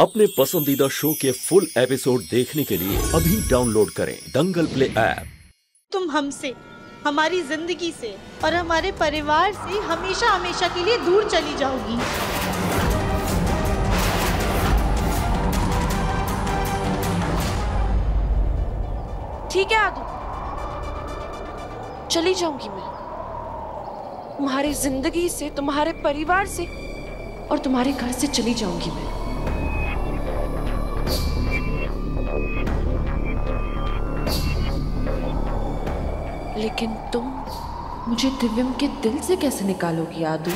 अपने पसंदीदा शो के फुल एपिसोड देखने के लिए अभी डाउनलोड करें दंगल प्ले ऐप। तुम हमसे, हमारी जिंदगी से और हमारे परिवार से हमेशा हमेशा के लिए दूर चली जाओगी। ठीक है आदू, चली जाऊंगी मैं तुम्हारी जिंदगी से, तुम्हारे परिवार से और तुम्हारे घर से चली जाऊंगी मैं। लेकिन तुम मुझे दिव्यम के दिल से कैसे निकालोगी आदू?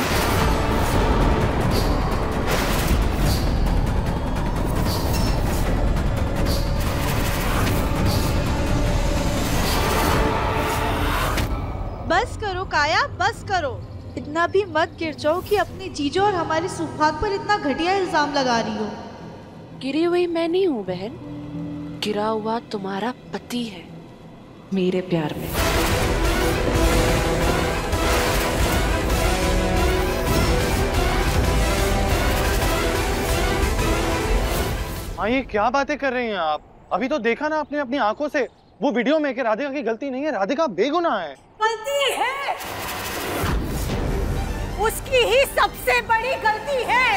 बस करो काया, बस करो। इतना भी मत गिर जाओ कि अपने जीजो और हमारे सुहाग पर इतना घटिया इल्जाम लगा रही हो। गिरी हुई मैं नहीं हूं बहन, गिरा हुआ तुम्हारा पति है मेरे प्यार में। हाँ, ये क्या बातें कर रही हैं आप? अभी तो देखा ना आपने अपनी आंखों से वो वीडियो में कि राधिका की गलती नहीं है, राधिका बेगुनाह है। गलती है, उसकी ही सबसे बड़ी गलती है।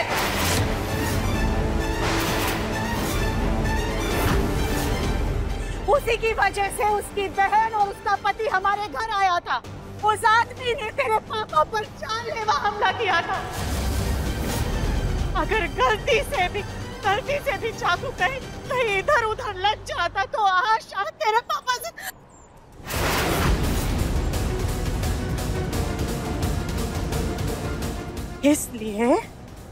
उसी की वजह से उसकी बहन और उसका पति हमारे घर आया था। उस आदमी ने तेरे पापा पर जानलेवा हमला किया था। अगर गलती से भी चाकू कहीं इधर उधर लग जाता तो आज शायद तेरे पापा से। इसलिए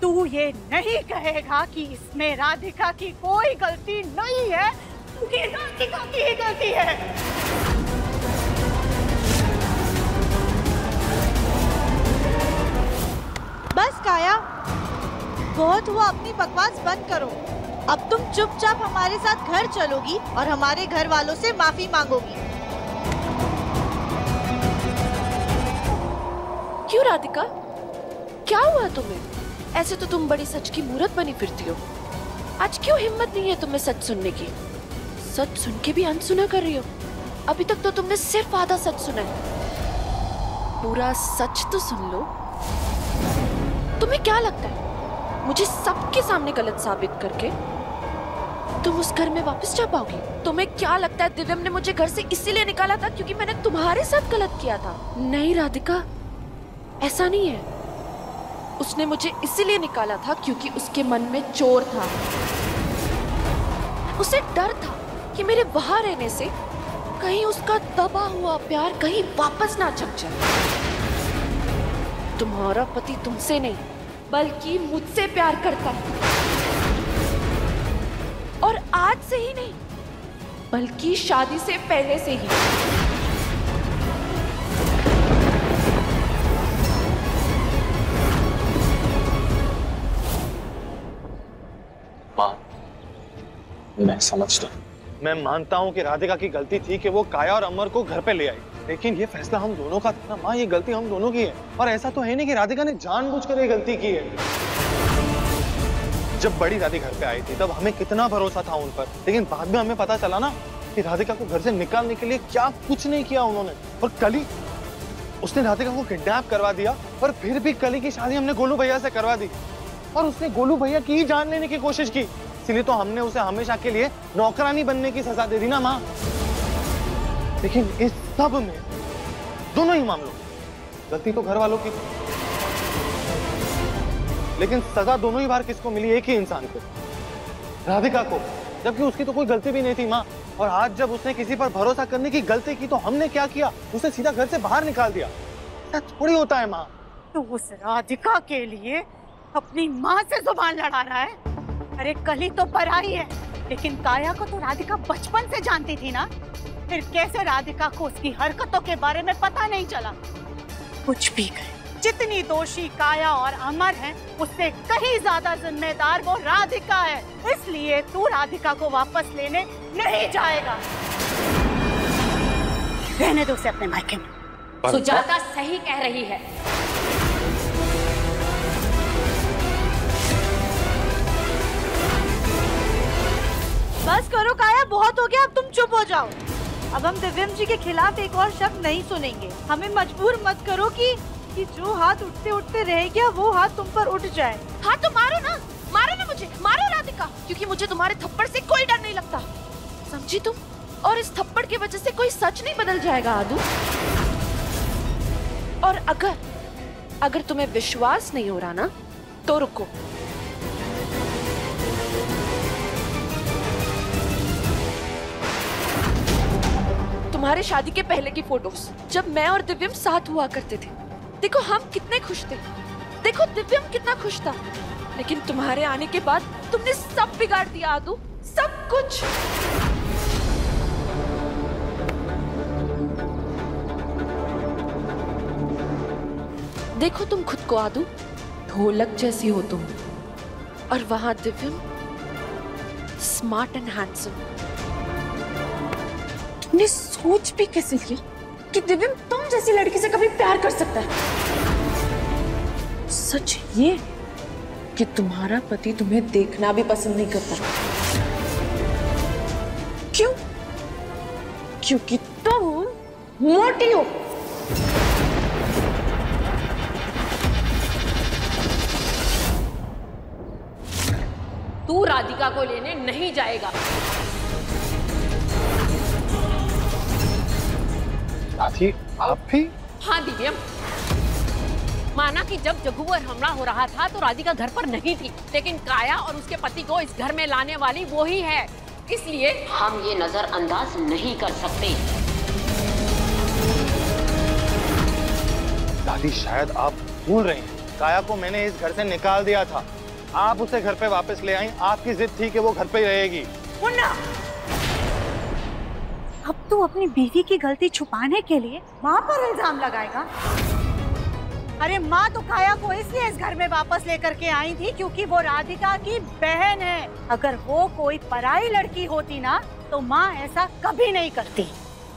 तू ये नहीं कहेगा कि इसमें राधिका की कोई गलती नहीं है, क्योंकि राधिका की ही गलती है। बस काया, बहुत हुआ, अपनी बकवास बंद करो। अब तुम चुपचाप हमारे साथ घर चलोगी और हमारे घर वालों से माफी मांगोगी। क्यों राधिका, क्या हुआ तुम्हें? ऐसे तो तुम बड़ी सच की मूरत बनी फिरती हो। आज क्यों हिम्मत नहीं है तुम्हें सच सुनने की? सच सुन के भी अनसुना कर रही हो। अभी तक तो तुमने सिर्फ आधा सच सुना है, पूरा सच तो सुन लो। तुम्हें क्या लगता है मुझे सबके सामने गलत साबित करके तुम उस घर में वापस जा पाओगी? तुम्हें क्या लगता है दिव्यम ने मुझे घर से इसीलिए निकाला था क्योंकि मैंने तुम्हारे साथ गलत किया था? नहीं राधिका, ऐसा नहीं है। उसने मुझे इसीलिए निकाला था क्योंकि उसके मन में चोर था। उसे डर था कि मेरे वहां रहने से कहीं उसका दबा हुआ प्यार कहीं वापस ना छप जाए। तुम्हारा पति तुमसे नहीं बल्कि मुझसे प्यार करता है, और आज से ही नहीं बल्कि शादी से पहले से ही। माँ, मैं समझता हूँ, मैं मानता हूँ कि राधिका की गलती थी कि वो काया और अमर को घर पे ले आई, लेकिन ये फैसला हम दोनों का था ना माँ। ये गलती हम दोनों की है, और ऐसा तो है नहीं कि राधिका ने जानबूझकर ये गलती की है। जब बड़ी दादी घर पे आई थी तब हमें कितना भरोसा था उन पर, लेकिन बाद में हमें पता चला ना कि राधिका को घर से निकालने के लिए क्या कुछ नहीं किया उन्होंने। और कली, उसने राधिका को किडनैप करवा दिया, और फिर भी कली की शादी हमने गोलू भैया से करवा दी, और उसने गोलू भैया की ही जान लेने की कोशिश की। इसलिए तो हमने उसे हमेशा के लिए नौकरानी बनने की सजा दे दी ना माँ। लेकिन इस सब में दोनों ही मामलों गलती तो घर वालों की, लेकिन सजा दोनों ही बार किसको मिली? एक ही इंसान को, राधिका को, जबकि उसकी तो कोई गलती भी नहीं थी माँ। और आज जब उसने किसी पर भरोसा करने की गलती की तो हमने क्या किया? उसे सीधा घर से बाहर निकाल दिया। ऐसा थोड़ी होता है माँ। तो उस राधिका के लिए अपनी माँ से जुबान लड़ा रहा है? अरे कली तो पराई है, लेकिन काया को तो राधिका बचपन से जानती थी ना। फिर कैसे राधिका को उसकी हरकतों के बारे में पता नहीं चला? कुछ भी कहे, जितनी दोषी काया और अमर हैं, उससे कहीं ज्यादा जिम्मेदार वो राधिका है। इसलिए तू राधिका को वापस लेने नहीं जाएगा। रहने दो उसे अपने मायके में। सुजाता सही कह रही है। बस करो काया, बहुत हो गया, अब तुम चुप हो जाओ। अब हम दिव्यम जी के खिलाफ एक और शब्द नहीं सुनेंगे। हमें मजबूर मत करो कि जो हाथ उठते उठते रह गया वो हाथ तुम पर उठ जाए। हाँ तो मारो ना मुझे, मारो राधिका, क्योंकि मुझे तुम्हारे थप्पड़ से कोई डर नहीं लगता, समझी तुम? और इस थप्पड़ की वजह से कोई सच नहीं बदल जाएगा आदू। और अगर तुम्हें विश्वास नहीं हो रहा ना तो रुको। तुम्हारे शादी के पहले की फोटोज, जब मैं और दिव्यम साथ हुआ करते थे, देखो हम कितने खुश थे, देखो दिव्यम कितना खुश था। लेकिन तुम्हारे आने के बाद तुमने सब बिगाड़ दिया आदू, सब कुछ। देखो तुम खुद को आदू, ढोलक जैसी हो तुम, और वहां दिव्यम स्मार्ट एंड हैंडसम। तुमने सोच भी कैसे लिया कि दिव्यम तुम जैसी लड़की से कभी प्यार कर सकता है? सच ये कि तुम्हारा पति तुम्हें देखना भी पसंद नहीं करता। क्यों? क्योंकि तुम मोटी हो। तू राधिका को लेने नहीं जाएगा। दादी आप भी? हाँ दिव्यम, माना कि जब जग्गू पर हमला हो रहा था तो राधिका घर पर नहीं थी, लेकिन काया और उसके पति को इस घर में लाने वाली वो ही है, इसलिए हम ये नजरअंदाज नहीं कर सकते। दादी शायद आप भूल रही हैं, काया को मैंने इस घर से निकाल दिया था, आप उसे घर पे वापस ले आई। आपकी जिद थी कि वो घर पे ही रहेगी। मुन्ना, अब तू अपनी बीवी की गलती छुपाने के लिए माँ पर इल्जाम लगाएगा? अरे माँ तो काया को इसलिए इस घर में वापस लेकर के आई थी क्योंकि वो राधिका की बहन है। अगर वो कोई पराई लड़की होती ना तो माँ ऐसा कभी नहीं करती।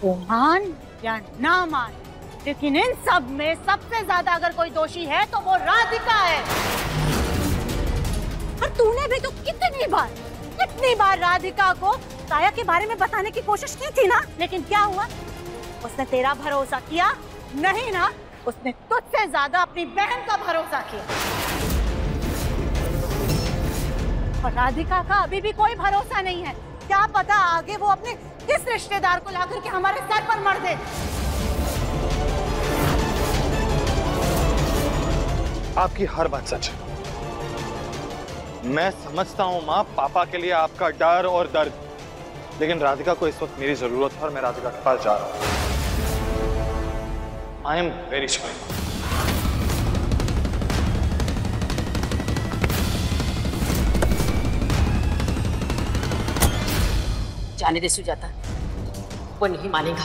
वो मान या ना मान, लेकिन इन सब में सबसे ज्यादा अगर कोई दोषी है तो वो राधिका है। और तूने भी तो कितनी बार राधिका को काया के बारे में बताने की कोशिश की थी ना, लेकिन क्या हुआ? उसने तेरा भरोसा किया नहीं ना, उसने तुझसे ज्यादा अपनी बहन का भरोसा किया। और राधिका का अभी भी कोई भरोसा नहीं है। क्या पता आगे वो अपने किस रिश्तेदार को लाकर के हमारे सर पर मर दे। आपकी हर बात सच है। मैं समझता हूँ माँ, पापा के लिए आपका डर और दर्द, लेकिन राधिका को इस वक्त मेरी जरूरत है और मैं राधिका के पास जा रहा हूँ। I am very sorry. जाने दे सुजाता, वो नहीं मानेगा।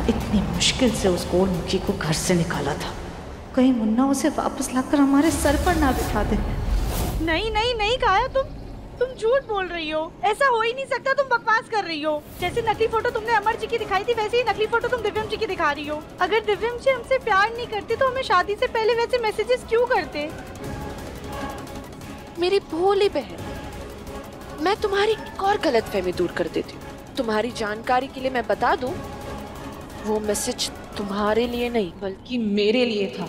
इतनी मुश्किल से उस गोलमुखी को घर से निकाला था, कहीं मुन्ना उसे वापस लाकर हमारे सर पर ना बिठा दे। नहीं नहीं नहीं काया, तुम झूठ बोल रही हो, ऐसा हो ही नहीं सकता। तुम बकवास कर रही हो। जैसे नकली फोटो तुमने अमर जी की दिखाई थी, वैसे ही नकली फोटो तुम दिव्यम जी की दिखा रही हो। अगर दिव्यम जी हमसे प्यार नहीं करते तो हमें शादी से पहले वैसे मैसेजेस क्यों करते? मेरी भोली बहन, मैं तुम्हारी एक और गलतफहमी दूर कर देती हूँ। तुम्हारी जानकारी के लिए मैं बता दूं, वो मैसेज तुम्हारे लिए नहीं बल्कि मेरे लिए था।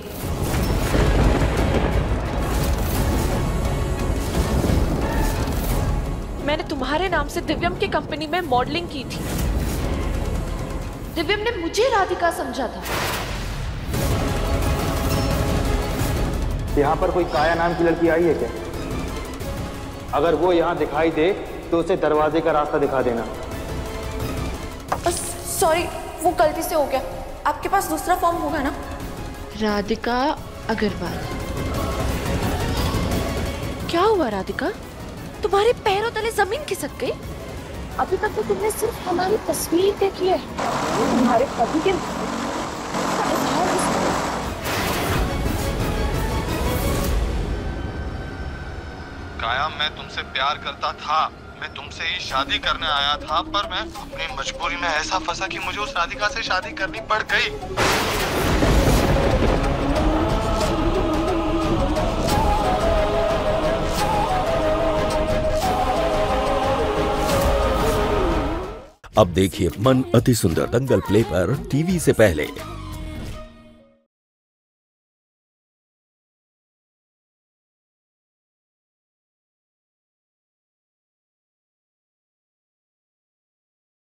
मैंने तुम्हारे नाम से दिव्यम की कंपनी में मॉडलिंग की थी। दिव्यम ने मुझे राधिका समझा था। यहाँ पर कोई काया नाम की लड़की आई है क्या? अगर वो यहाँ दिखाई दे तो उसे दरवाजे का रास्ता दिखा देना। सॉरी, वो गलती से हो गया। आपके पास दूसरा फॉर्म होगा ना? राधिका अग्रवाल। क्या हुआ राधिका? तुम्हारे पैरों तले जमीन खिसक गई? अभी तक तो तुमने सिर्फ हमारी तस्वीर देखी है, तुम्हारे पति के। काया, मैं तुमसे प्यार करता था, मैं तुमसे ही शादी करने आया था, पर मैं अपनी मजबूरी में ऐसा फंसा कि मुझे उस राधिका से शादी करनी पड़ गई। अब देखिए मन अति सुंदर दंगल प्ले पर टीवी से पहले।